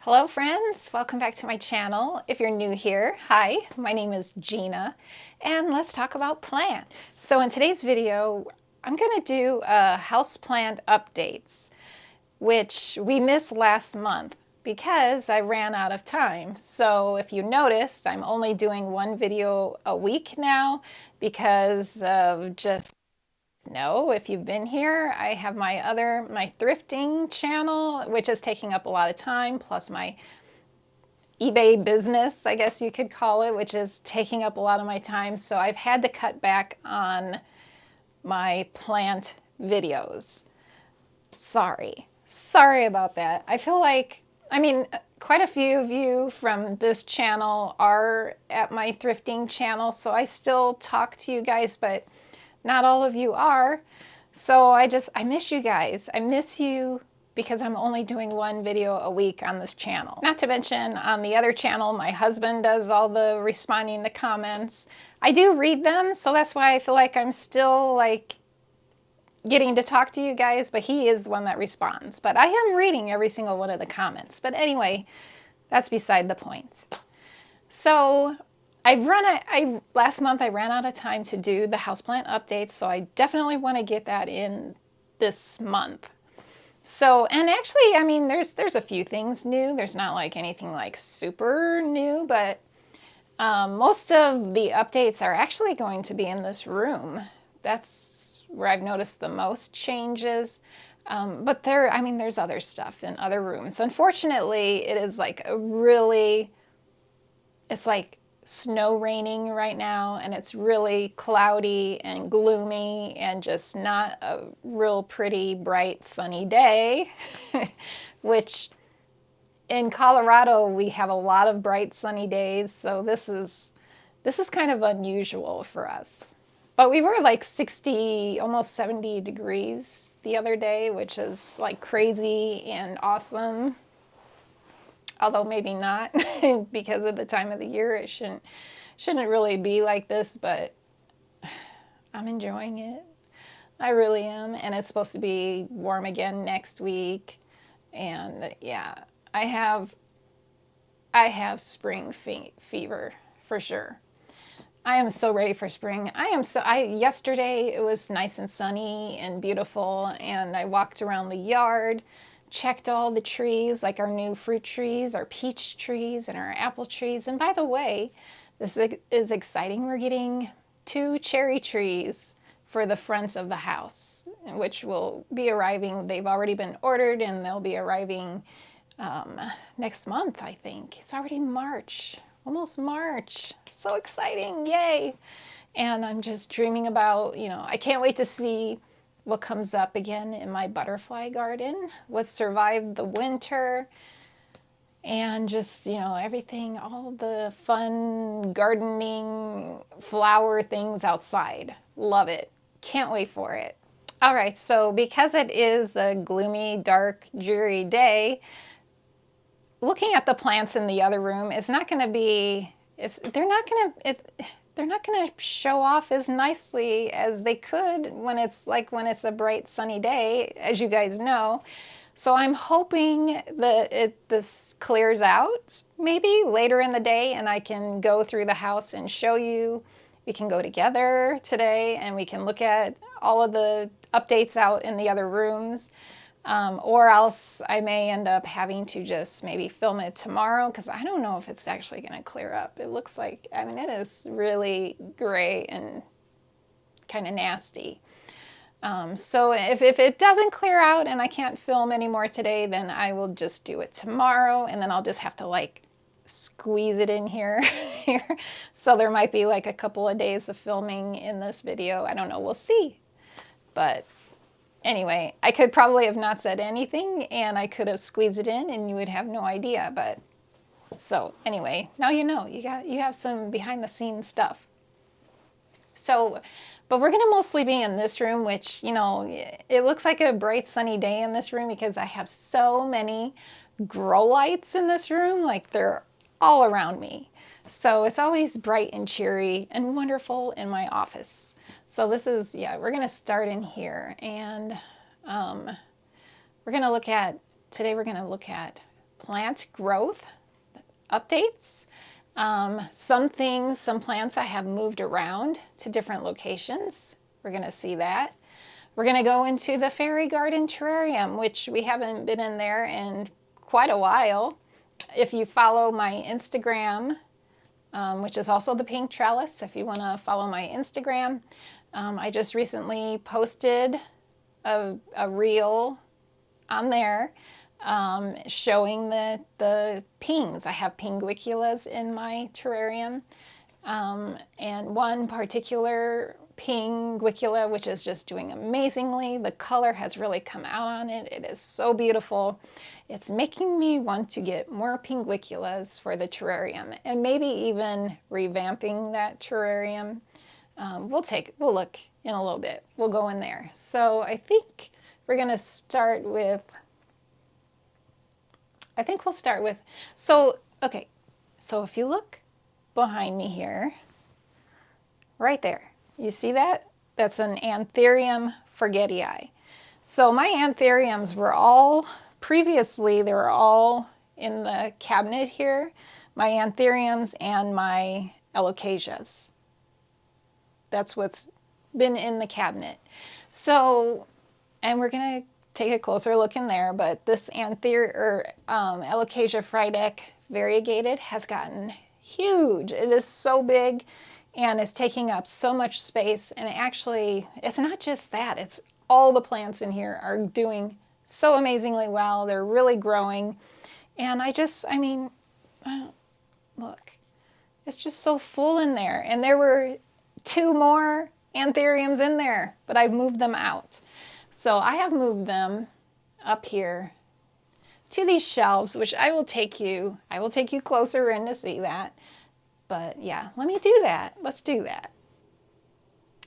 Hello friends, welcome back to my channel. If you're new here, hi, my name is Gina, and let's talk about plants. So in today's video, I'm gonna do houseplant updates, which we missed last month because I ran out of time. So if you noticed, I'm only doing one video a week now because of just no, if you've been here, I have my thrifting channel, which is taking up a lot of time, plus my eBay business, I guess you could call it, which is taking up a lot of my time. So I've had to cut back on my plant videos. Sorry about that. I feel like, quite a few of you from this channel are at my thrifting channel, so I still talk to you guys, but not all of you are. So I miss you guys. I miss you because I'm only doing one video a week on this channel. Not to mention on the other channel, my husband does all the responding to comments. I do read them, so that's why I feel like I'm still like getting to talk to you guys, but he is the one that responds. But I am reading every single one of the comments. But anyway, that's beside the point. So last month I ran out of time to do the houseplant updates, so I definitely want to get that in this month. So, and actually, there's a few things new. There's not like anything like super new, but most of the updates are actually going to be in this room. That's where I've noticed the most changes. But there's other stuff in other rooms. Unfortunately, it is like it's like snow raining right now, and it's really cloudy and gloomy and just not a real pretty, bright, sunny day, which in Colorado, we have a lot of bright, sunny days, so this is kind of unusual for us. But we were like 60, almost 70 degrees the other day, which is like crazy and awesome. Although maybe not because of the time of the year, it shouldn't really be like this, but I'm enjoying it. I really am. And it's supposed to be warm again next week. And yeah, I have spring fever for sure. I am so ready for spring. Yesterday it was nice and sunny and beautiful, and I walked around the yard, checked all the trees, like our new fruit trees, our peach trees, and our apple trees. And by the way, this is exciting. We're getting 2 cherry trees for the front of the house, which will be arriving. They've already been ordered, and they'll be arriving next month, I think. It's already March, almost March. So exciting, yay! And I'm just dreaming about, I can't wait to see what comes up again in my butterfly garden, what survived the winter, and just, everything, all the fun gardening, flower things outside. Love it. Can't wait for it. All right, so because it is a gloomy, dark, dreary day, looking at the plants in the other room is not going to be, they're not going to show off as nicely as they could when it's a bright sunny day, as you guys know. So I'm hoping that this clears out maybe later in the day, and I can go through the house and show you. We can go together today and we can look at all of the updates out in the other rooms. Or else I may end up having to just maybe film it tomorrow, because I don't know if it's actually going to clear up. It looks like, it is really gray and kind of nasty. So if it doesn't clear out and I can't film anymore today, then I will just do it tomorrow, and then I'll just have to like squeeze it in here. So there might be like a couple of days of filming in this video. I don't know, we'll see. But anyway, I could probably have not said anything, and I could have squeezed it in and you would have no idea. But so anyway, now you have some behind the scenes stuff. So, but we're going to mostly be in this room, which, it looks like a bright sunny day in this room because I have so many grow lights in this room. Like, they're all around me. So it's always bright and cheery and wonderful in my office. So this is, we're going to start in here, and today we're going to look at plant growth updates. Some plants I have moved around to different locations. We're going to see that. We're going to go into the fairy garden terrarium, which we haven't been in there in quite a while. If you follow my Instagram, which is also the pink trellis, if you want to follow my Instagram, I just recently posted a reel on there showing the pings. I have pinguiculas in my terrarium, and one particular pinguicula which is just doing amazingly. The color has really come out on it. It is so beautiful. It's making me want to get more pinguiculas for the terrarium and maybe even revamping that terrarium. We'll look in a little bit. We'll go in there. So I think we're going to start with, okay, so if you look behind me here, right there, you see that? That's an Anthurium forgetii. So my anthuriums were all, previously they were all in the cabinet here, my anthuriums and my alocasias. That's what's been in the cabinet. So, and we're going to take a closer look in there, but this Alocasia frydek variegated has gotten huge. It is so big and it's taking up so much space. And actually, it's not just that, it's all the plants in here are doing so amazingly well. They're really growing. And look, it's just so full in there. And there were 2 more anthuriums in there, but I've moved them out. So I have moved them up here to these shelves, which I will take you closer in to see that. But yeah, let me do that. Let's do that.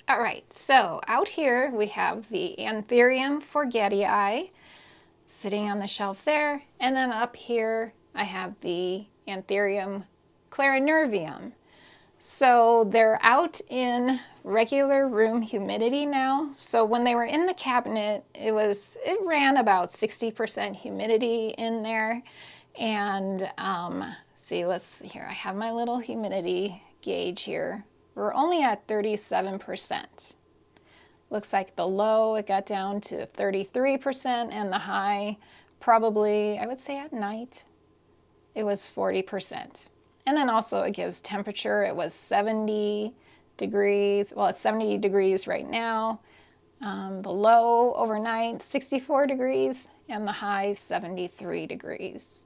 All right, so out here we have the Anthurium forgetii sitting on the shelf there. And then up here I have the Anthurium clarinervium. So they're out in regular room humidity now. So when they were in the cabinet, it ran about 60% humidity in there. And here, I have my little humidity gauge here. We're only at 37%. Looks like the low, it got down to 33%, and the high, probably, I would say at night, it was 40%. And then also it gives temperature. It was 70 degrees. Well, it's 70 degrees right now. The low overnight, 64 degrees, and the high, 73 degrees.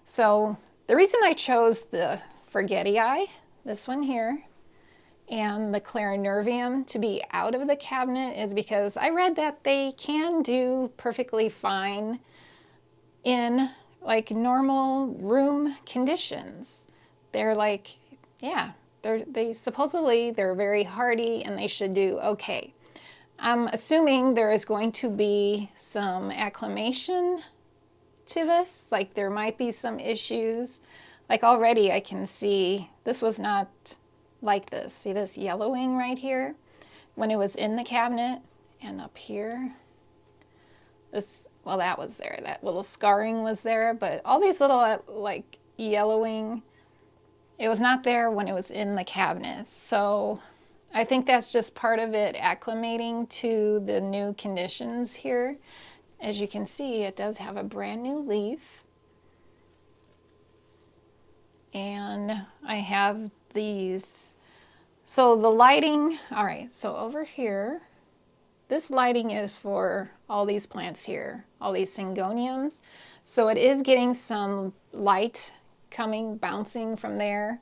So the reason I chose the forgetii, this one here, and the clarinervium to be out of the cabinet is because I read that they can do perfectly fine in like normal room conditions. They're like, yeah, they supposedly they're very hardy and they should do okay. I'm assuming there is going to be some acclimation to this, like there might be some issues. Like already I can see this was not like this. See this yellowing right here when it was in the cabinet, and up here, that was there. That little scarring was there, but all these little like yellowing, it was not there when it was in the cabinet. So I think that's just part of it acclimating to the new conditions here. As you can see, it does have a brand new leaf. And I have these. So the lighting, all right, so over here, this lighting is for all these plants here, all these syngoniums. So it is getting some light bouncing from there.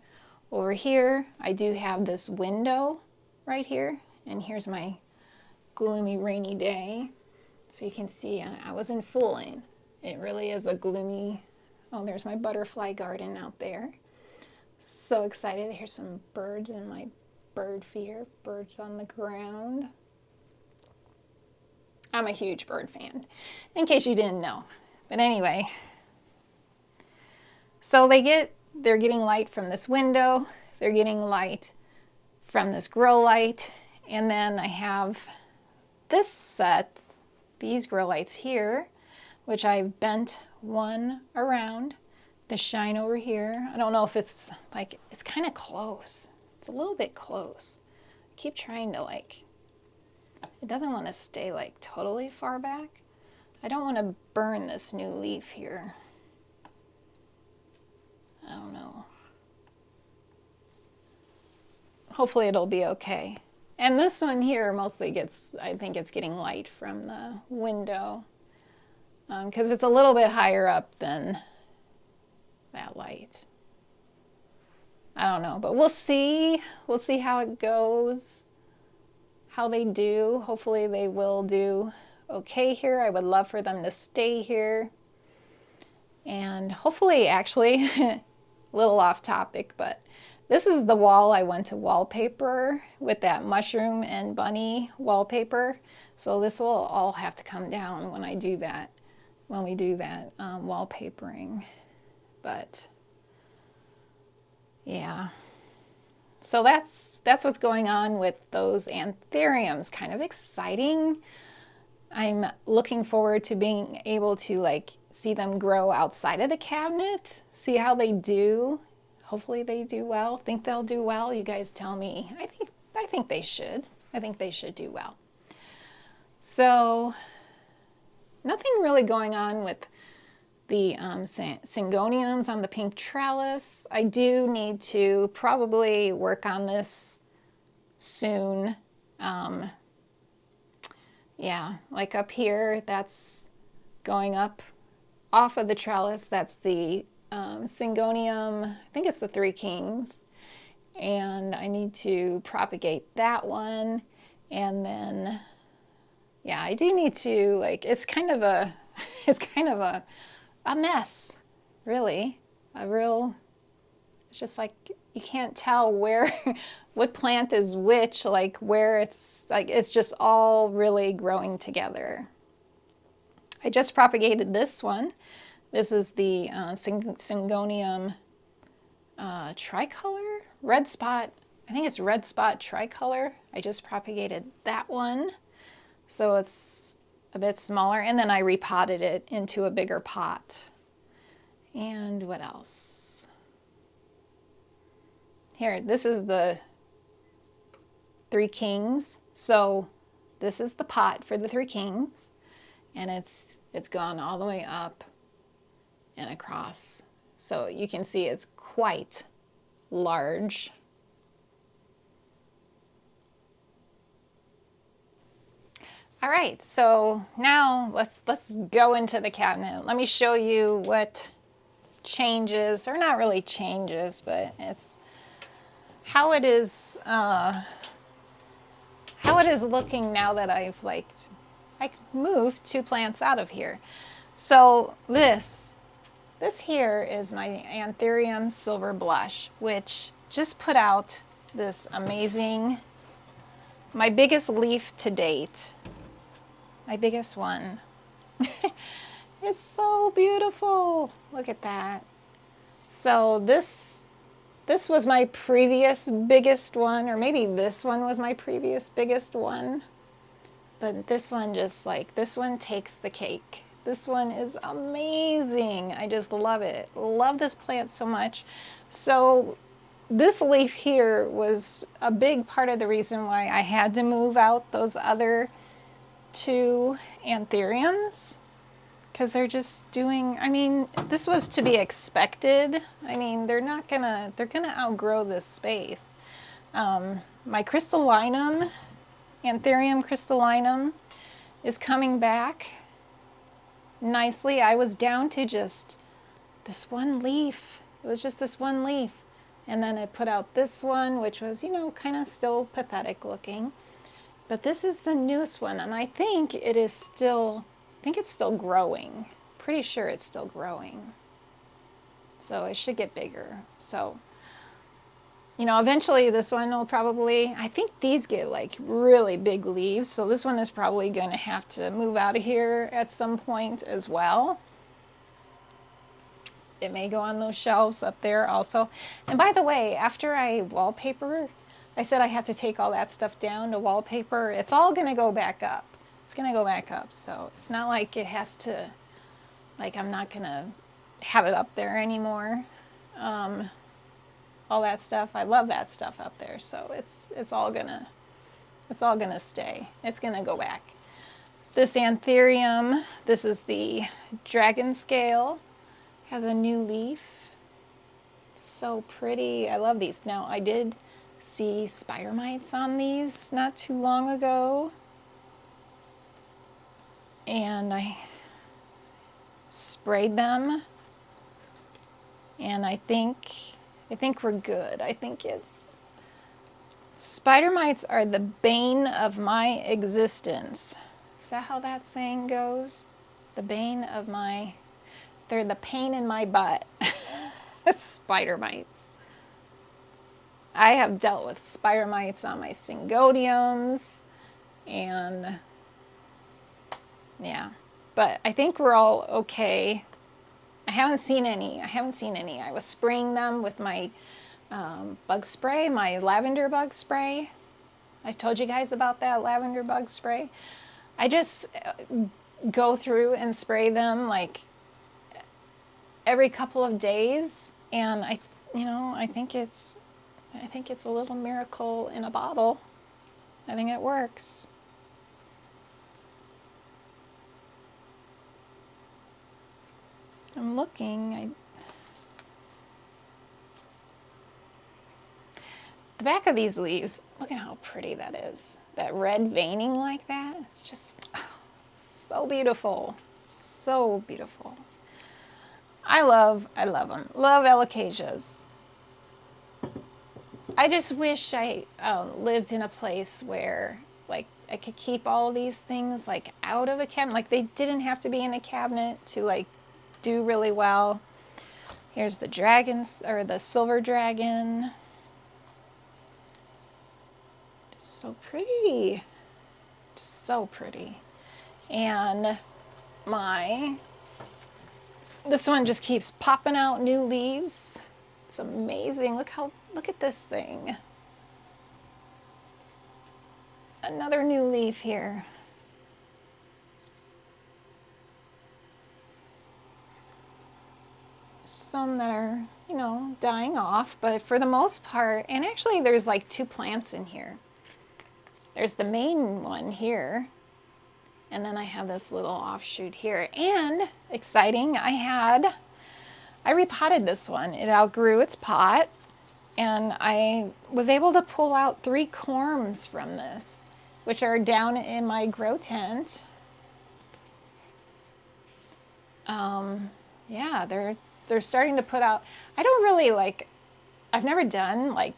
Over here, I do have this window right here, and here's my gloomy rainy day. So you can see I wasn't fooling. It really is a gloomy, oh, there's my butterfly garden out there. So excited. Here's some birds in my bird feeder, birds on the ground. I'm a huge bird fan, in case you didn't know. But anyway, so they're getting light from this window, they're getting light from this grow light, and then I have this set, these grow lights here, which I've bent one around the shine over here. I don't know if it's like, it's kind of close. It's a little bit close. I keep trying to like, it doesn't want to stay like totally far back. I don't want to burn this new leaf here. I don't know. Hopefully it'll be okay. And this one here mostly gets, I think it's getting light from the window because it's a little bit higher up than that light. I don't know, but we'll see. We'll see how it goes, how they do. Hopefully they will do okay here. I would love for them to stay here. And hopefully, actually, a little off topic, but this is the wall I went to wallpaper with that mushroom and bunny wallpaper. So this will all have to come down when I do that, when we do that wallpapering. But yeah, so that's what's going on with those anthuriums. Kind of exciting. I'm looking forward to being able to like see them grow outside of the cabinet, see how they do. Hopefully they do well. Think they'll do well. You guys tell me. I think they should. I think they should do well. So nothing really going on with the syngoniums on the pink trellis. I do need to probably work on this soon. Yeah, like up here, that's going up off of the trellis. That's the syngonium, I think it's the Three Kings. And I need to propagate that one. And then, yeah, I do need to, like, it's kind of a mess, really. It's just like, you can't tell where, what plant is which, like where it's, like, it's just all really growing together. I just propagated this one. This is the syngonium tricolor, red spot. I think it's red spot tricolor. I just propagated that one. So it's a bit smaller. And then I repotted it into a bigger pot. And what else? Here, this is the Three Kings. So this is the pot for the Three Kings. And it's gone all the way up and across. So you can see it's quite large. All right, so now let's go into the cabinet. Let me show you what changes, or not really changes, but it's how it is looking now that I've I moved 2 plants out of here. So this here is my Anthurium Silver Blush, which just put out this amazing, my biggest leaf to date. My biggest one. It's so beautiful. Look at that. So this was my previous biggest one, or maybe this one was my previous biggest one. But this one this one takes the cake. This one is amazing. I just love it. Love this plant so much. So this leaf here was a big part of the reason why I had to move out those other 2 anthuriums, because they're just doing, I mean, this was to be expected. I mean, they're gonna outgrow this space. My crystallinum, Anthurium crystallinum, is coming back nicely. I was down to just this one leaf. It was just this one leaf. And then it put out this one, which was, kind of still pathetic looking. But this is the newest one, and I think it's still growing. Pretty sure it's still growing. So it should get bigger. So, eventually this one will probably, I think these get like really big leaves. So this one is probably going to have to move out of here at some point as well. It may go on those shelves up there also. And by the way, after I wallpaper, I said I have to take all that stuff down to wallpaper. It's all going to go back up. It's going to go back up. So it's not like it has to, I'm not going to have it up there anymore. All that stuff, I love that stuff up there, so it's all gonna stay. It's gonna go back. This anthurium, this is the dragon scale, has a new leaf. So pretty. I love these. Now, I did see spider mites on these not too long ago, and I sprayed them, and I think we're good. I think it's spider mites are the bane of my existence. Is that how that saying goes? The bane of my, they're the pain in my butt. Spider mites. I have dealt with spider mites on my syngoniums, and yeah, but I think we're all okay. I haven't seen any. I was spraying them with my bug spray, my lavender bug spray. I've told you guys about that lavender bug spray. I just go through and spray them like every couple of days, and I think it's a little miracle in a bottle. I think it works. I'm looking. The back of these leaves, look at how pretty that is. That red veining like that, it's just so beautiful. So beautiful. I love them. Love alocasias. I just wish I lived in a place where like I could keep all of these things like out of a cabinet. Like they didn't have to be in a cabinet to like do really well. Here's the dragons, or the silver dragon. Just so pretty. Just so pretty. And this one just keeps popping out new leaves. It's amazing. Look at this thing. Another new leaf here. Some that are, dying off, but for the most part, and actually there's like 2 plants in here. There's the main one here, and then I have this little offshoot here. And exciting, I repotted this one. It outgrew its pot, and I was able to pull out 3 corms from this, which are down in my grow tent. Yeah, they're starting to put out. I don't really I've never done like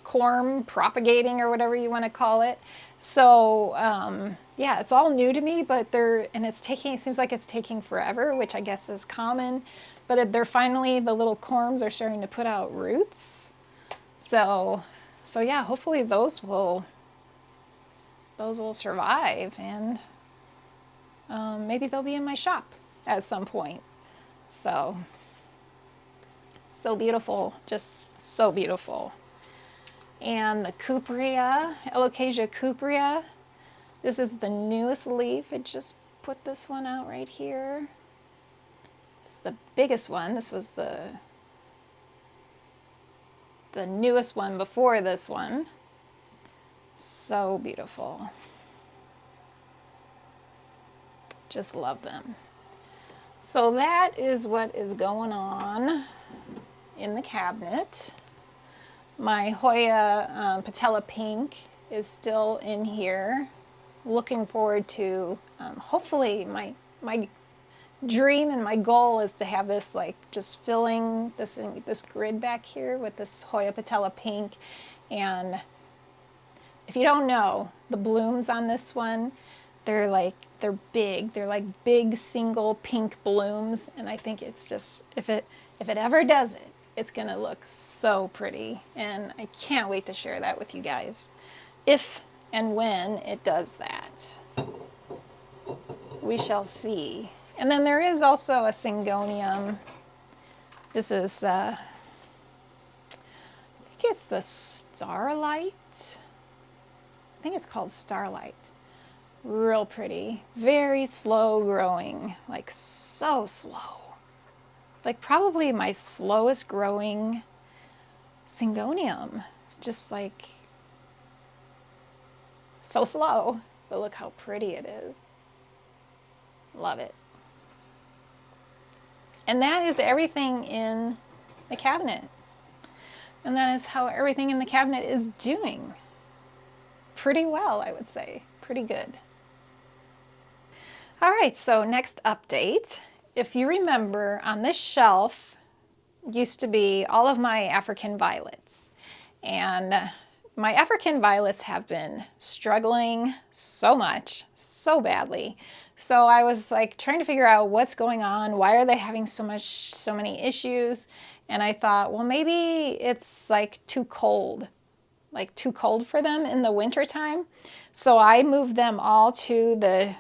corm propagating or whatever you want to call it. So yeah, it's all new to me, but it seems like it's taking forever, which I guess is common, but they're finally, the little corms are starting to put out roots. So yeah, hopefully those will survive, and maybe they'll be in my shop at some point. So beautiful, just so beautiful. And the cuprea, Alocasia cuprea, this is the newest leaf. I just put this one out right here. It's the biggest one. This was the newest one before this one. So beautiful. Just love them. So that is what is going on in the cabinet. My Hoya patella pink is still in here. Looking forward to, hopefully my dream and my goal is to have this like just filling this grid back here with this Hoya patella pink. And if you don't know, the blooms on this one, they're big. They're like big single pink blooms, and I think it's just, if it ever does it, it's gonna look so pretty, and I can't wait to share that with you guys. If and when it does that, we shall see. And then there is also a syngonium. This is, I think it's the Starlight. I think it's called Starlight. Real pretty, very slow growing, like so slow. like probably my slowest growing syngonium. Just like so slow, but look how pretty it is. Love it. And that is everything in the cabinet. And that is how everything in the cabinet is doing. Pretty well, I would say. Pretty good. All right, so next update. If you remember, on this shelf used to be all of my African violets. And my African violets have been struggling so much, so badly. So I was like trying to figure out what's going on. Why are they having so many issues? And I thought, well, maybe it's like too cold for them in the winter time. So I moved them all to the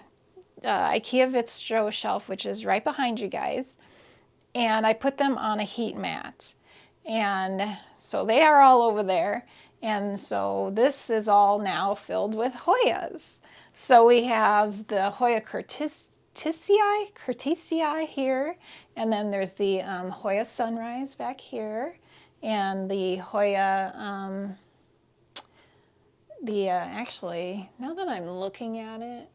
IKEA Vitro shelf, which is right behind you guys. And I put them on a heat mat. And so they are all over there. And so this is all now filled with Hoyas. So we have the Hoya curtisii here. And then there's the Hoya Sunrise back here. And the Hoya, actually, now that I'm looking at it,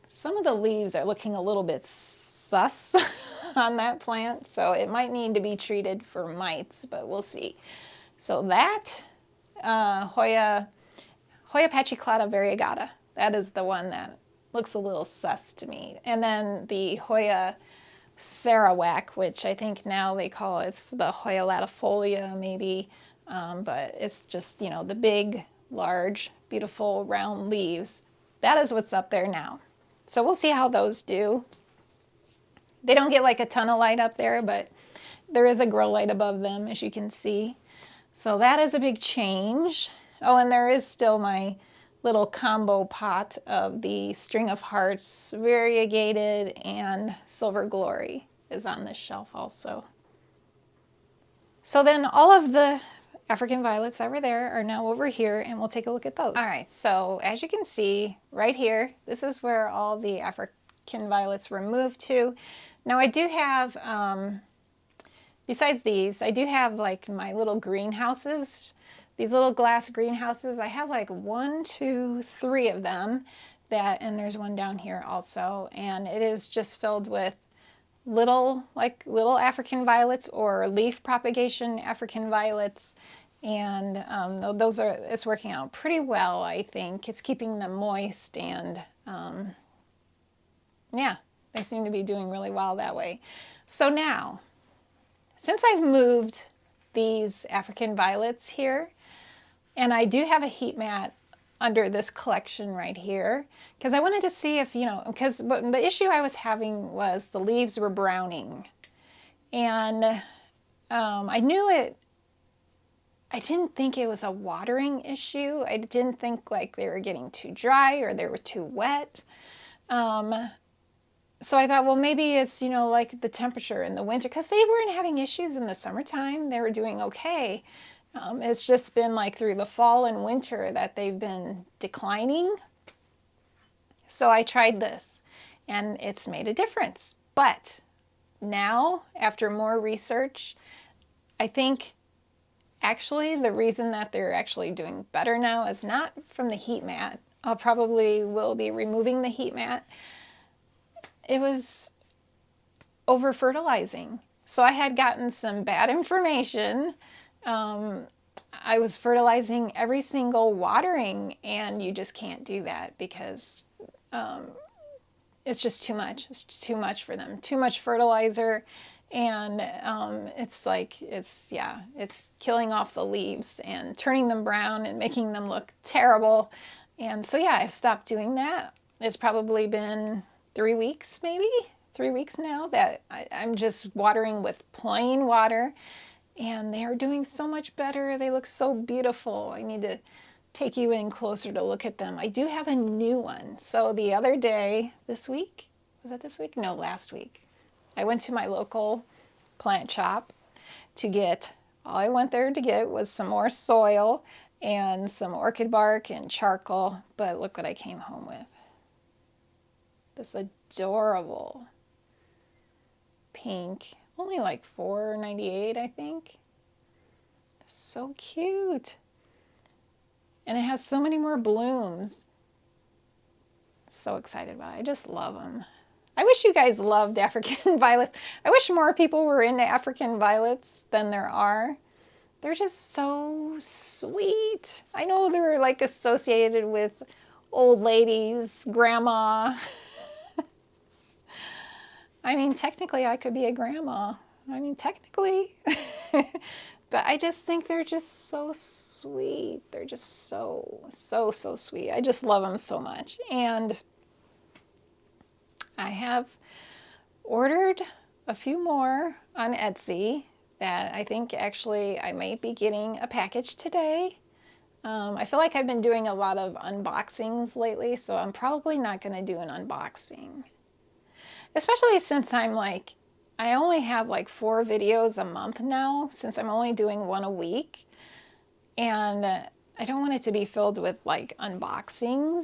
some of the leaves are looking a little bit sus on that plant, so it might need to be treated for mites, but we'll see. So that Hoya pachysclata variegata, that is the one that looks a little sus to me. And then the Hoya Sarawak, which I think now they call it's the Hoya latifolia maybe, but it's just, you know, the big, large, beautiful, round leaves. That is what's up there now. So we'll see how those do. They don't get like a ton of light up there, but there is a grow light above them, as you can see. So that is a big change. Oh, and there is still my little combo pot of the String of Hearts, Variegated, and Silver Glory is on this shelf also. So then all of the African violets that were there are now over here, and we'll take a look at those. All right, so as you can see right here, this is where all the African violets were moved to. Now I do have, besides these, I do have like my little greenhouses, these little glass greenhouses. I have like 1, 2, 3 of them, and there's one down here also, and it is just filled with little African violets or leaf propagation African violets, and it's working out pretty well. I think it's keeping them moist, and yeah, they seem to be doing really well that way. So now, since I've moved these African violets here, and I do have a heat mat under this collection right here, because I wanted to see if, because the issue I was having was the leaves were browning. And I knew it, I didn't think it was a watering issue. I didn't think like they were getting too dry or they were too wet. So I thought, well, maybe it's, like the temperature in the winter, because they weren't having issues in the summertime. They were doing okay. It's just been like through the fall and winter that they've been declining. So I tried this and it's made a difference. But now, after more research, I think actually the reason that they're actually doing better now is not from the heat mat. I probably will be removing the heat mat. It was over fertilizing. So I had gotten some bad information. I was fertilizing every single watering, and you just can't do that because it's just too much. It's too much for them. Too much fertilizer, and it's killing off the leaves and turning them brown and making them look terrible. And so yeah, I've stopped doing that. It's probably been 3 weeks, maybe 3 weeks now that I'm just watering with plain water. And they are doing so much better. They look so beautiful. I need to take you in closer to look at them. I do have a new one. So the other day, this week, was that this week? No, last week. I went to my local plant shop to get, all I went there to get was some more soil and some orchid bark and charcoal. But look what I came home with. This adorable. Pink, only like $4.98, I think. So cute. And it has so many more blooms. So excited about it. I just love them. I wish you guys loved African violets. I wish more people were into African violets than there are. They're just so sweet. I know they're like associated with old ladies, grandma. I mean, technically I could be a grandma. I mean, technically. But I just think they're just so sweet. They're just so sweet. I just love them so much. And I have ordered a few more on Etsy that I think actually I might be getting a package today. I feel like I've been doing a lot of unboxings lately, so I'm probably not going to do an unboxing. Especially since I'm like, I only have like 4 videos a month now, since I'm only doing 1 a week. And I don't want it to be filled with like unboxing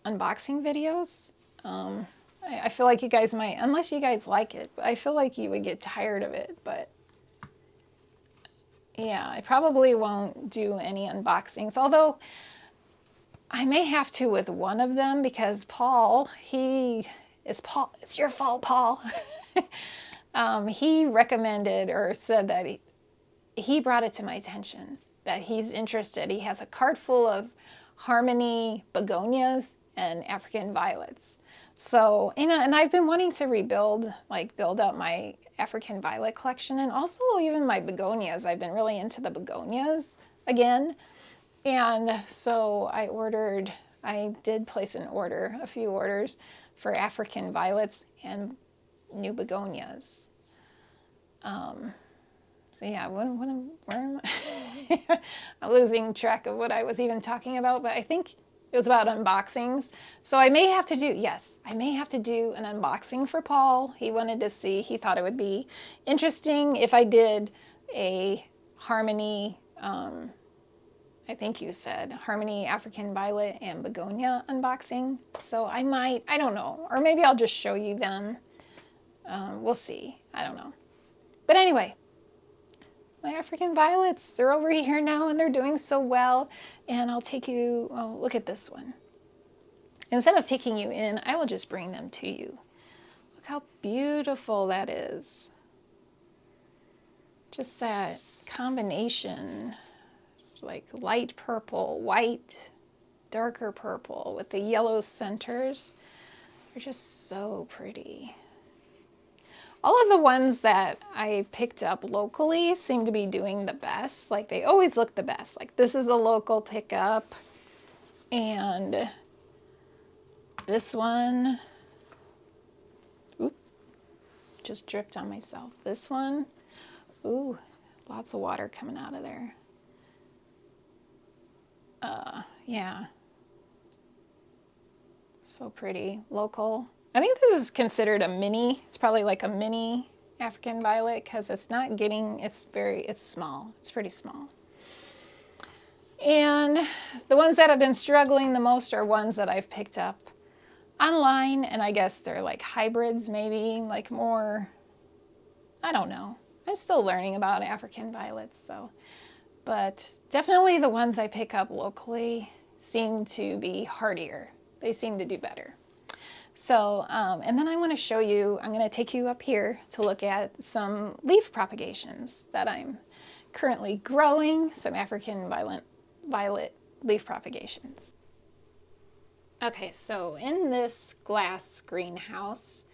videos. I feel like you guys might, unless you guys like it, I feel like you would get tired of it. But yeah, I probably won't do any unboxings, although I may have to with one of them because Paul, it's your fault, Paul. He recommended or said that he brought it to my attention that he's interested. He has a cart full of harmony begonias and African violets. So, you know, and I've been wanting to build up my African violet collection and also even my begonias. I've been really into the begonias again. And so I did place a few orders for African violets and new begonias. So yeah, where am I? I'm losing track of what I was even talking about, but I think it was about unboxings. So I may have to do an unboxing for Paul. He wanted to see, he thought it would be interesting if I did a harmony, I think you said harmony African violet and begonia unboxing. So I don't know, or maybe I'll just show you them. We'll see, I don't know. But anyway, my African violets, they're over here now and they're doing so well. And I'll take you, look at this one. Instead of taking you in, I will just bring them to you. Look how beautiful that is. Just that combination, like light purple, white, darker purple with the yellow centers. They're just so pretty. All of the ones that I picked up locally seem to be doing the best. Like they always look the best. Like this is a local pickup. And this one, oop, just dripped on myself. This one, ooh, lots of water coming out of there. Yeah. So pretty, local. I think this is considered a mini. It's probably like a mini African violet because it's small. It's pretty small. And the ones that have been struggling the most are ones that I've picked up online, and I guess they're like hybrids maybe, like more, I don't know. I'm still learning about African violets, so. But definitely the ones I pick up locally seem to be hardier. They seem to do better. So, and then I want to show you, I'm going to take you up here to look at some leaf propagations that I'm currently growing, some African violet leaf propagations. Okay, so in this glass greenhouse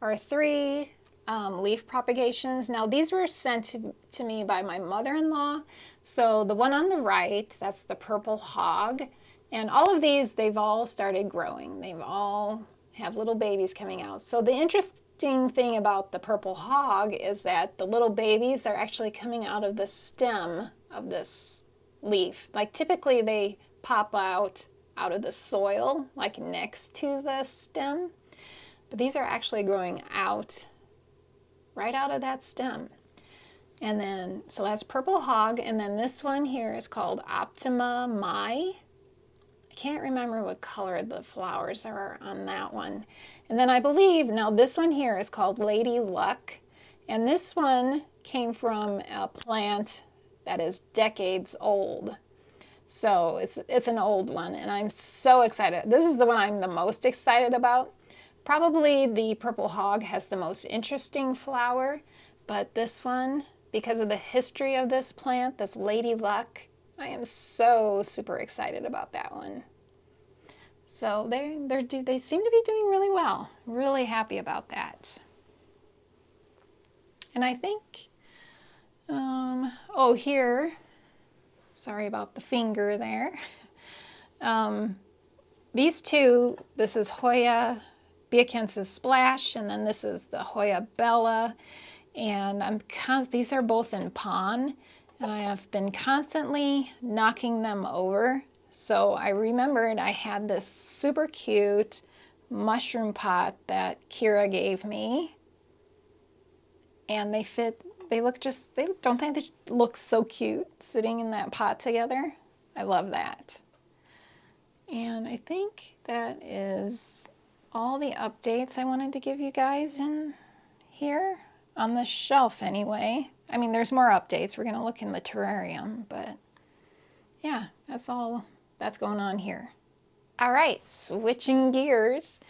are 3 leaf propagations. Now these were sent to me by my mother-in-law. So the one on the right, that's the purple hog. And all of these, they've all started growing. They've all have little babies coming out. So the interesting thing about the purple hog is that the little babies are actually coming out of the stem of this leaf. Like typically they pop out of the soil, like next to the stem. But these are actually growing out, right out of that stem. And then, so that's purple hog. And then this one here is called Optima Mai. I can't remember what color the flowers are on that one. And then I believe, now this one here is called Lady Luck. And this one came from a plant that is decades old. So it's an old one, and I'm so excited. This is the one I'm the most excited about. Probably the purple hog has the most interesting flower, but this one, because of the history of this plant, this Lady Luck, I am so super excited about that one. So they seem to be doing really well. Really happy about that. And I think, oh, here, sorry about the finger there. These two, this is Hoya Beacensis Splash, and then this is the Hoya Bella. And these are both in pon, and I have been constantly knocking them over. So I remembered I had this super cute mushroom pot that Kira gave me, and they look just, they just look so cute sitting in that pot together. I love that. And I think that is all the updates I wanted to give you guys in here on the shelf anyway. I mean, there's more updates. We're going to look in the terrarium, but yeah, that's all that's going on here. All right, switching gears.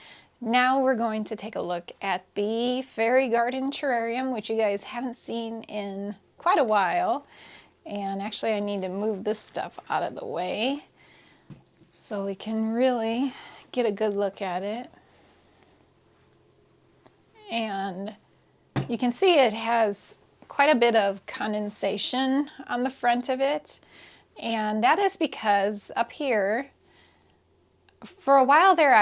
Now we're going to take a look at the fairy garden terrarium, which you guys haven't seen in quite a while. And actually I need to move this stuff out of the way so we can really get a good look at it. And you can see it has quite a bit of condensation on the front of it. And that is because up here, for a while there,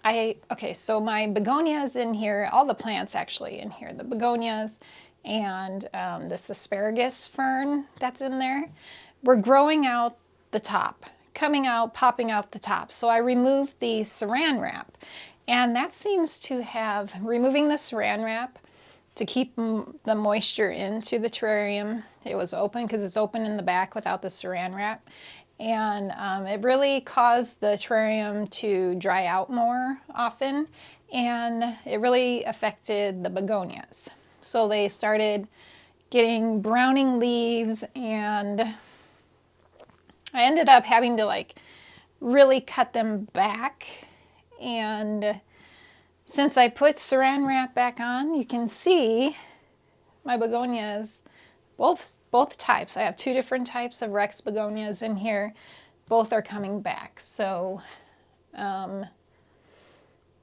okay, so my begonias in here, all the plants actually in here, the begonias and this asparagus fern that's in there, were growing out the top, coming out, popping out the top. So I removed the saran wrap, and that seems to have, removing the saran wrap to keep the moisture into the terrarium. It was open because it's open in the back without the saran wrap. And it really caused the terrarium to dry out more often, and it really affected the begonias. So they started getting browning leaves, and I ended up having to like really cut them back. And since I put saran wrap back on, you can see my begonias, both types. I have two different types of Rex begonias in here. Both are coming back. So yeah,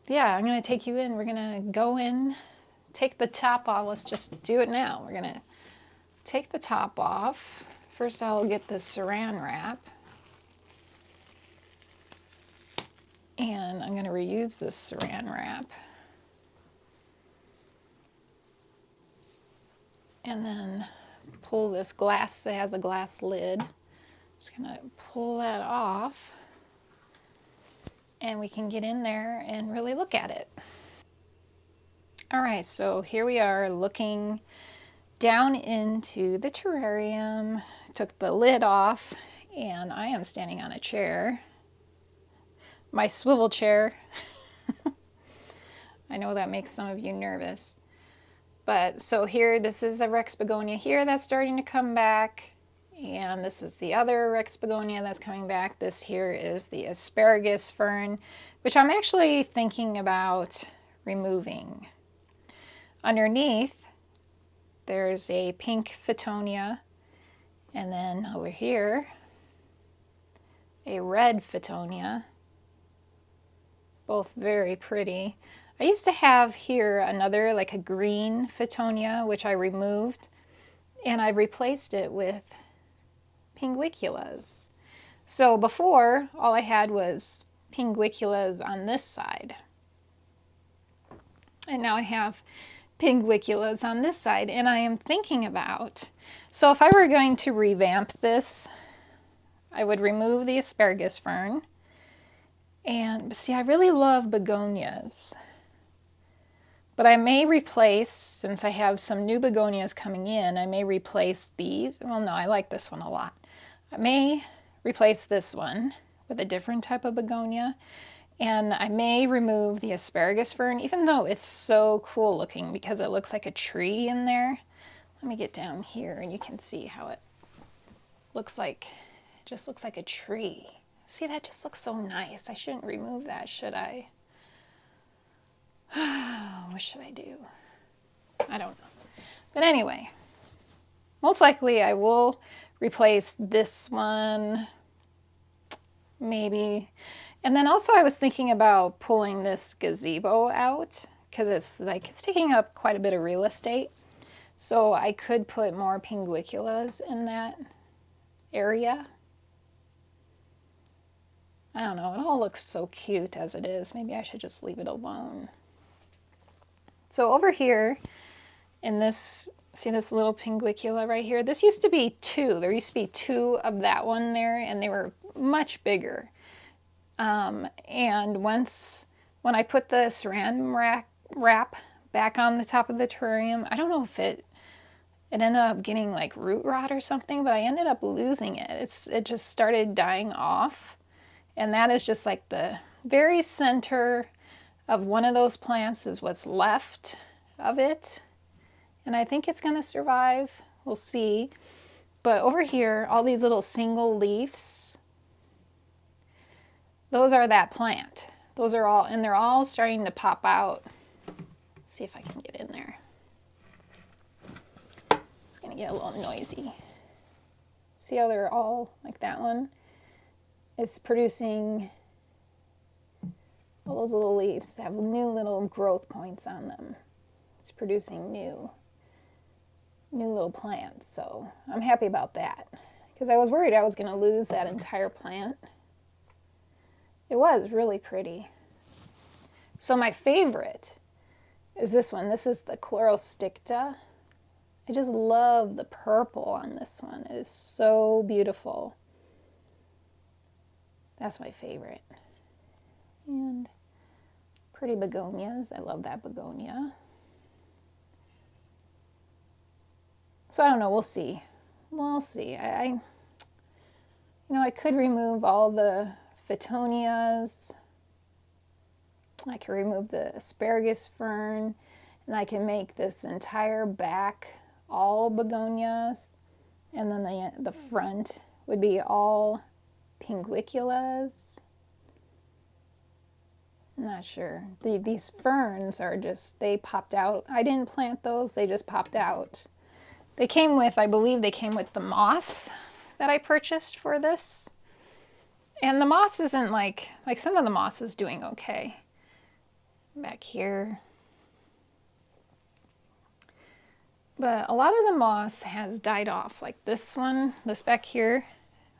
I'm gonna take you in. We're gonna go in, take the top off. Let's just do it now. We're gonna take the top off. First I'll get the saran wrap. And I'm gonna reuse this saran wrap. And then pull this glass, it has a glass lid. Just gonna pull that off, and we can get in there and really look at it. All right, so here we are looking down into the terrarium. Took the lid off, and I am standing on a chair, my swivel chair. I know that makes some of you nervous. But so here, this is a Rex begonia here that's starting to come back. And this is the other Rex begonia that's coming back. This here is the asparagus fern, which I'm actually thinking about removing. Underneath, there's a pink Phytonia. And then over here, a red Phytonia. Both very pretty. I used to have here another, like a green Phytonia, which I removed, and I replaced it with pinguiculas. So before, all I had was pinguiculas on this side. And now I have pinguiculas on this side, and I am thinking about, so if I were going to revamp this, I would remove the asparagus fern. And see, I really love begonias. But I may replace, since I have some new begonias coming in, I may replace these. Well, no, I like this one a lot. I may replace this one with a different type of begonia. And I may remove the asparagus fern, even though it's so cool looking because it looks like a tree in there. Let me get down here and you can see how it looks like. It just looks like a tree. See, that just looks so nice. I shouldn't remove that, should I? What should I do? I don't know. But anyway, most likely I will replace this one, maybe. And then also I was thinking about pulling this gazebo out because it's taking up quite a bit of real estate. So I could put more pinguiculas in that area. I don't know, it all looks so cute as it is. Maybe I should just leave it alone. So over here in this, see this little pinguicula right here? This used to be two. There used to be two of that one there, and they were much bigger. And when I put the saran wrap back on the top of the terrarium, I don't know if it ended up getting like root rot or something, but I ended up losing it. It just started dying off. And that is just like the very center of one of those plants is what's left of it. And I think it's gonna survive. We'll see. But over here, all these little single leaves, those are that plant. Those are all, and they're all starting to pop out. Let's see if I can get in there. It's gonna get a little noisy. See how they're all like that one? It's producing, all those little leaves have new little growth points on them. It's producing new little plants, so I'm happy about that because I was worried I was going to lose that entire plant. It was really pretty. So my favorite is this one. This is the Chlorosticta. I just love the purple on this one. It is so beautiful. That's my favorite. And pretty begonias. I love that begonia. So I don't know, we'll see. We'll see. I could remove all the Phytonias. I can remove the asparagus fern, and I can make this entire back all begonias, and then the front would be all pinguiculas. I'm not sure. These ferns are just, they popped out. I didn't plant those, they just popped out. They came with, I believe they came with the moss that I purchased for this. And the moss isn't like some of the moss is doing okay. Back here. But a lot of the moss has died off. Like this one, this back here,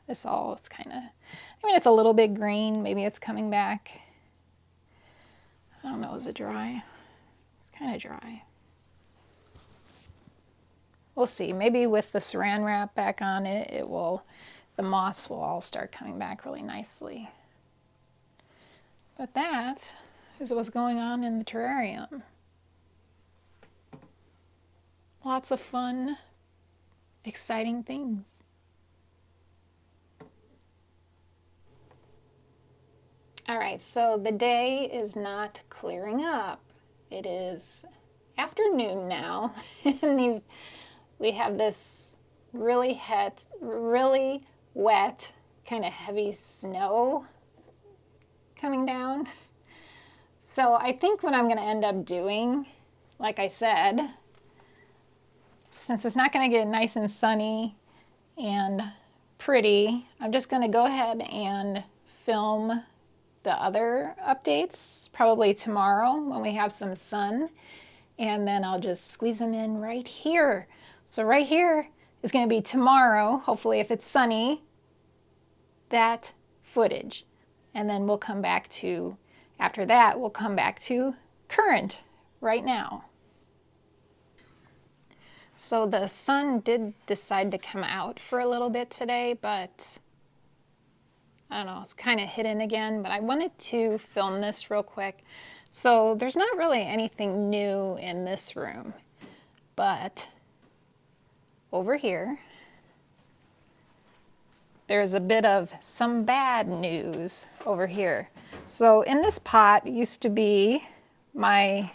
this all is kind of, I mean, it's a little bit green. Maybe it's coming back. I don't know, is it dry? It's kind of dry. We'll see. Maybe with the saran wrap back on it, the moss will all start coming back really nicely. But that is what's going on in the terrarium. Lots of fun, exciting things. All right, so the day is not clearing up. It is afternoon now, and we have this really wet, kind of heavy snow coming down. So I think what I'm going to end up doing, like I said, since it's not going to get nice and sunny and pretty, I'm just going to go ahead and film the other updates probably tomorrow when we have some sun, and then I'll just squeeze them in right here. So right here is going to be tomorrow, hopefully if it's sunny, that footage. And then we'll come back to, after that, we'll come back to current right now. So the sun did decide to come out for a little bit today, but I don't know, it's kind of hidden again, but I wanted to film this real quick. So there's not really anything new in this room, but over here, there's a bit of some bad news over here. So in this pot used to be my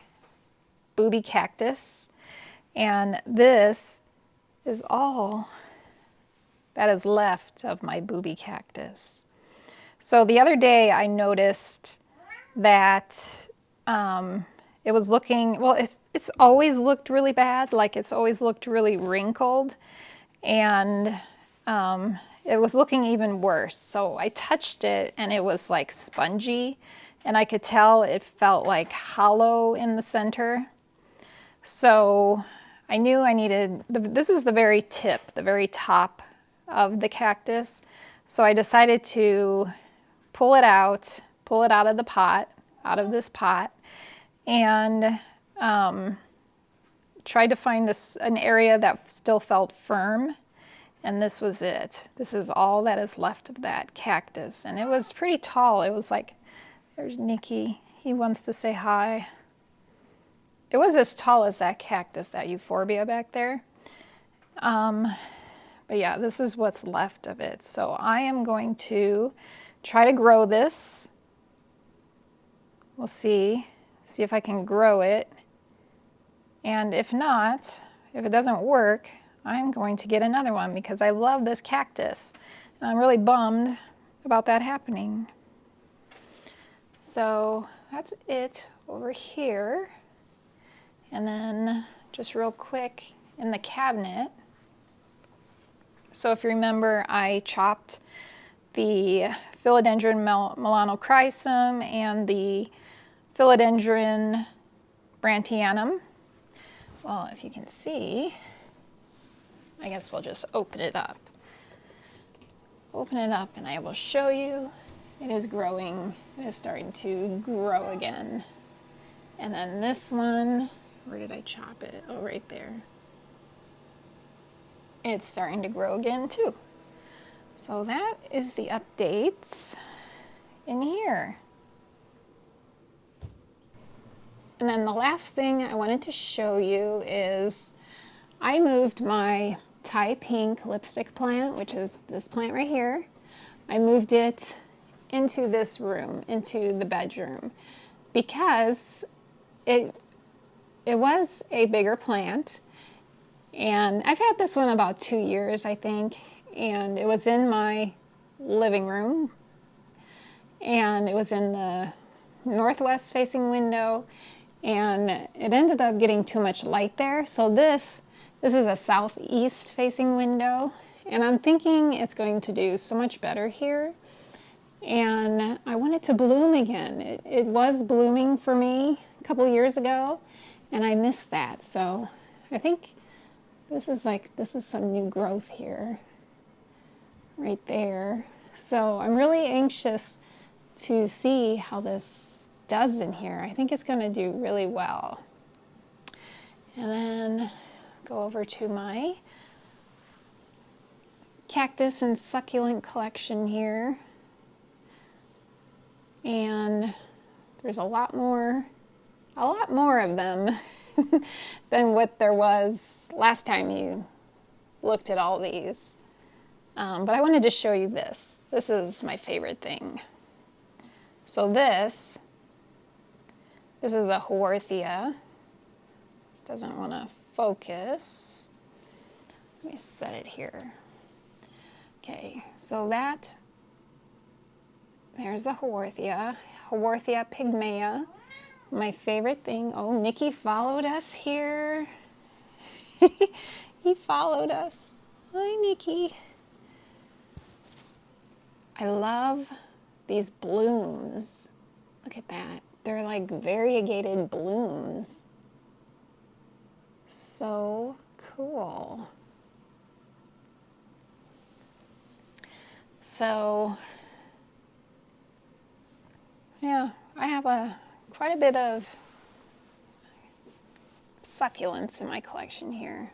booby cactus, and this is all that is left of my booby cactus. So the other day I noticed that it was looking, well, it's always looked really bad, like it's always looked really wrinkled, and it was looking even worse. So I touched it and it was like spongy, and I could tell it felt like hollow in the center. So I knew I needed, this is the very tip, the very top of the cactus. So I decided to pull it out of the pot, out of this pot, and tried to find an area that still felt firm. And this was it. This is all that is left of that cactus. And it was pretty tall. It was like, there's Nikki. He wants to say hi. It was as tall as that cactus, that euphorbia back there. But yeah, this is what's left of it. So I am going to try to grow this. We'll see if I can grow it. And if not, if it doesn't work, I'm going to get another one because I love this cactus. And I'm really bummed about that happening. So that's it over here. And then just real quick in the cabinet. So if you remember, I chopped the Philodendron melanochrysum and the Philodendron brantianum. Well, if you can see, I guess we'll just open it up. Open it up and I will show you. It is growing. It is starting to grow again. And then this one, where did I chop it? Oh, right there. It's starting to grow again too. So that is the updates in here. And then the last thing I wanted to show you is I moved my Thai pink lipstick plant, which is this plant right here. I moved it into this room, into the bedroom, because it was a bigger plant. And I've had this one about 2 years, I think, and it was in my living room, and it was in the northwest facing window, and it ended up getting too much light there. So this is a southeast facing window, and I'm thinking it's going to do so much better here. And I want it to bloom again. It was blooming for me a couple years ago, and I missed that. So I think this is some new growth here, right there. So I'm really anxious to see how this does in here. I think it's going to do really well. And then go over to my cactus and succulent collection here. And there's a lot more of them than what there was last time you looked at all these. But I wanted to show you this. This is my favorite thing. So this is a Haworthia. Doesn't want to focus. Let me set it here. Okay, so there's the Haworthia pygmaea. My favorite thing. Oh, Nikki followed us here. He followed us. Hi, Nikki. I love these blooms. Look at that. They're like variegated blooms. So cool. So, yeah, I have quite a bit of succulents in my collection here.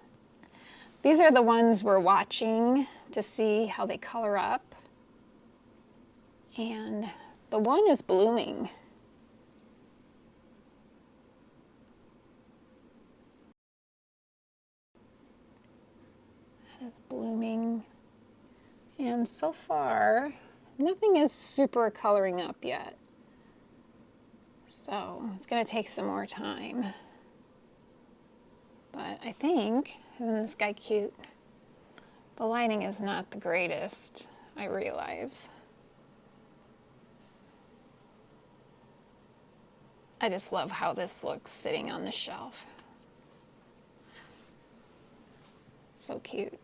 These are the ones we're watching to see how they color up. And the one is blooming. That is blooming. And so far, nothing is super coloring up yet. So it's going to take some more time. But I think, isn't this guy cute? The lighting is not the greatest, I realize. I just love how this looks sitting on the shelf. So cute.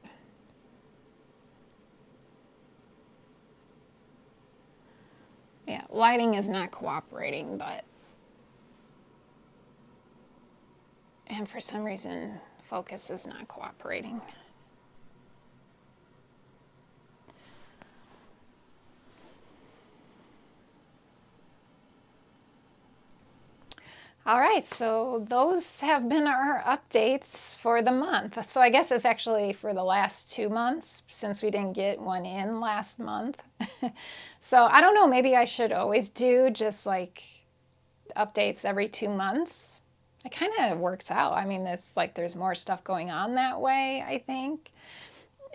Yeah, lighting is not cooperating, and for some reason, focus is not cooperating. All right, so those have been our updates for the month. So I guess it's actually for the last 2 months since we didn't get one in last month. So I don't know, maybe I should always do just like updates every 2 months. It kind of works out. I mean, it's like there's more stuff going on that way, I think.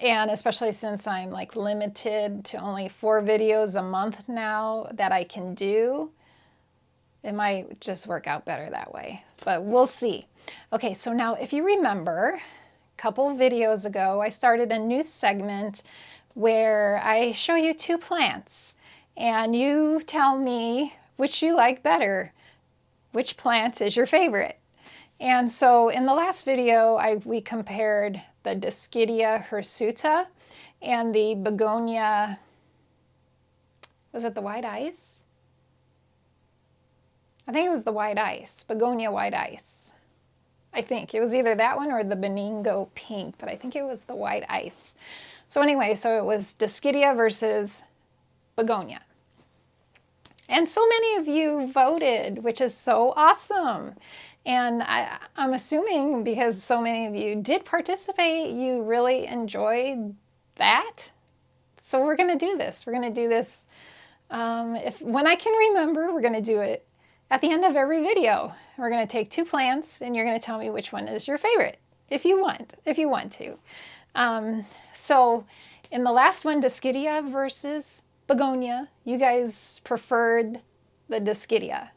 And especially since I'm like limited to only 4 videos a month now that I can do. It might just work out better that way, but we'll see. Okay, so now if you remember, a couple videos ago, I started a new segment where I show you 2 plants and you tell me which you like better, which plant is your favorite. And so in the last video, we compared the Dischidia hirsuta and the begonia, was it the white ice? I think it was the white ice, begonia white ice. I think it was either that one or the Benigno pink, but I think it was the white ice. So anyway, so it was Dischidia versus begonia. And so many of you voted, which is so awesome. And I'm assuming because so many of you did participate, you really enjoyed that. So we're going to do this. We're going to do this. When I can remember, we're going to do it at the end of every video. We're going to take 2 plants and you're going to tell me which one is your favorite, if you want to. So in the last one, Dischidia versus begonia, you guys preferred the Dischidia.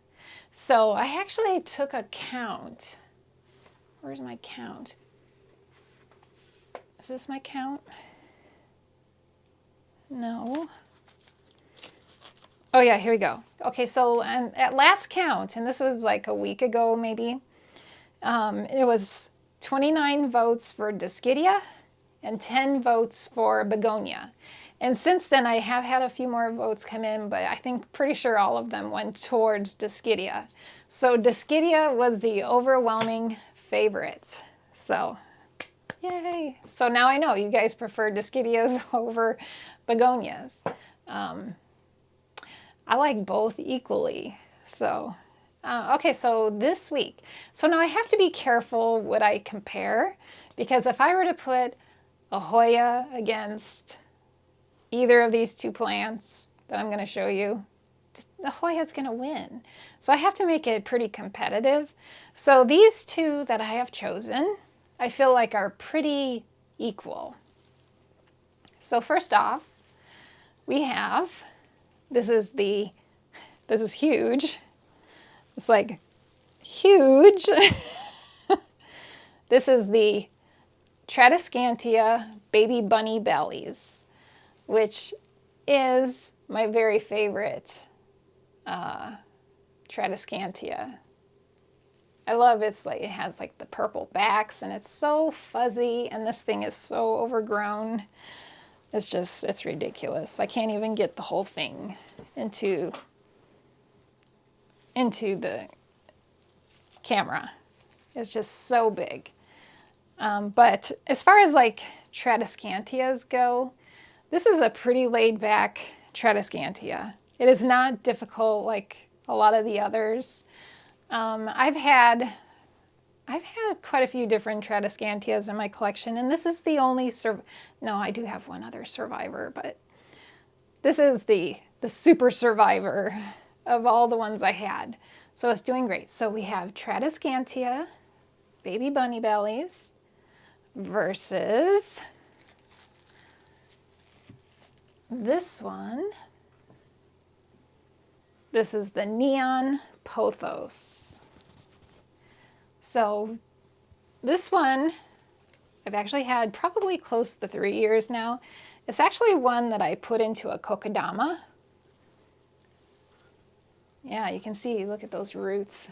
So I actually took a count. Where's my count? Is this my count? No. Oh yeah, here we go. Okay, so at last count, and this was like a week ago maybe, it was 29 votes for Dischidia and 10 votes for begonia. And since then I have had a few more votes come in, but I think pretty sure all of them went towards Dischidia. So Dischidia was the overwhelming favorite. So yay. So now I know you guys prefer Dischidias over begonias. I like both equally. So, okay, so this week. So now I have to be careful what I compare, because if I were to put a Hoya against either of these 2 plants that I'm going to show you, the Hoya's going to win. So I have to make it pretty competitive. So these 2 that I have chosen, I feel like are pretty equal. So first off, we have, this is huge. It's like huge. This is the Tradescantia baby bunny bellies, which is my very favorite Tradescantia. I love it's like it has like the purple backs and it's so fuzzy, and this thing is so overgrown. It's ridiculous. I can't even get the whole thing into the camera. It's just so big. But as far as like Tradescantias go, this is a pretty laid back Tradescantia. It is not difficult like a lot of the others. I've had quite a few different Tradescantias in my collection, and this is the only no, I do have one other survivor, but this is the super survivor of all the ones I had. So it's doing great. So we have Tradescantia baby bunny bellies versus this one. This is the neon pothos. So this one I've actually had probably close to 3 years now. It's actually one that I put into a kokedama. Yeah, you can see, look at those roots.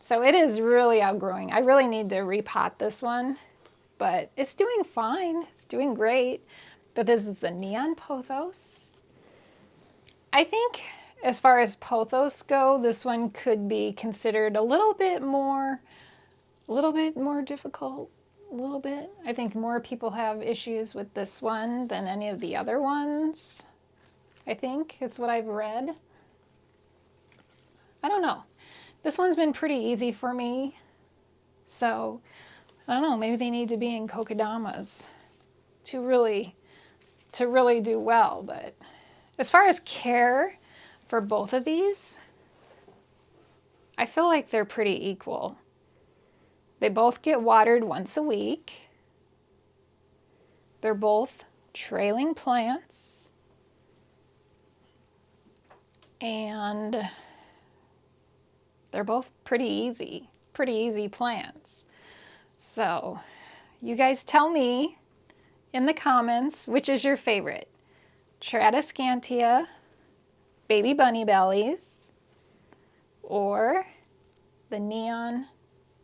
So it is really outgrowing. I really need to repot this one, but it's doing fine. It's doing great. But this is the neon pothos. I think as far as pothos go, this one could be considered a little bit more difficult. A little bit. I think more people have issues with this one than any of the other ones. I think it's what I've read. I don't know. This one's been pretty easy for me. So, I don't know, maybe they need to be in kokedamas to really do well. But as far as care for both of these, I feel like they're pretty equal. They both get watered once a week. They're both trailing plants. And they're both pretty easy plants. So you guys tell me in the comments which is your favorite. Tradescantia, baby bunny bellies, or the neon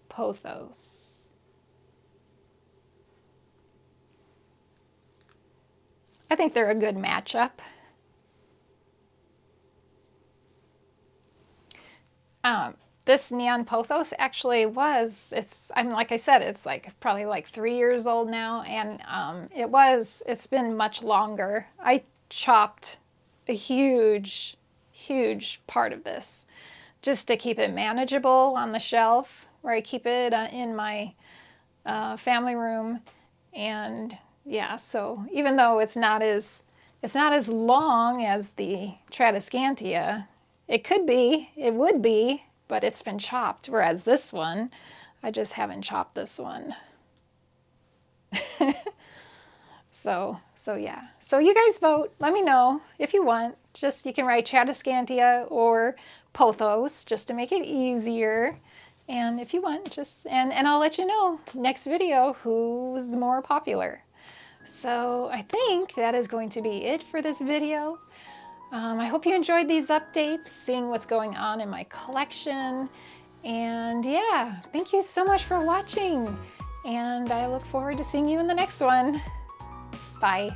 pothos. I think they're a good matchup. This neon pothos actually like I said, it's probably like 3 years old now, and it's been much longer. I chopped a huge part of this just to keep it manageable on the shelf where I keep it in my family room. And yeah, so even though it's not as long as the Tradescantia, it would be, but it's been chopped. Whereas this one, I just haven't chopped this one. So yeah. So you guys vote. Let me know if you want. You can write Tradescantia or pothos just to make it easier. And if you want, and I'll let you know next video who's more popular. So I think that is going to be it for this video. I hope you enjoyed these updates, seeing what's going on in my collection. And yeah, thank you so much for watching. And I look forward to seeing you in the next one. Bye.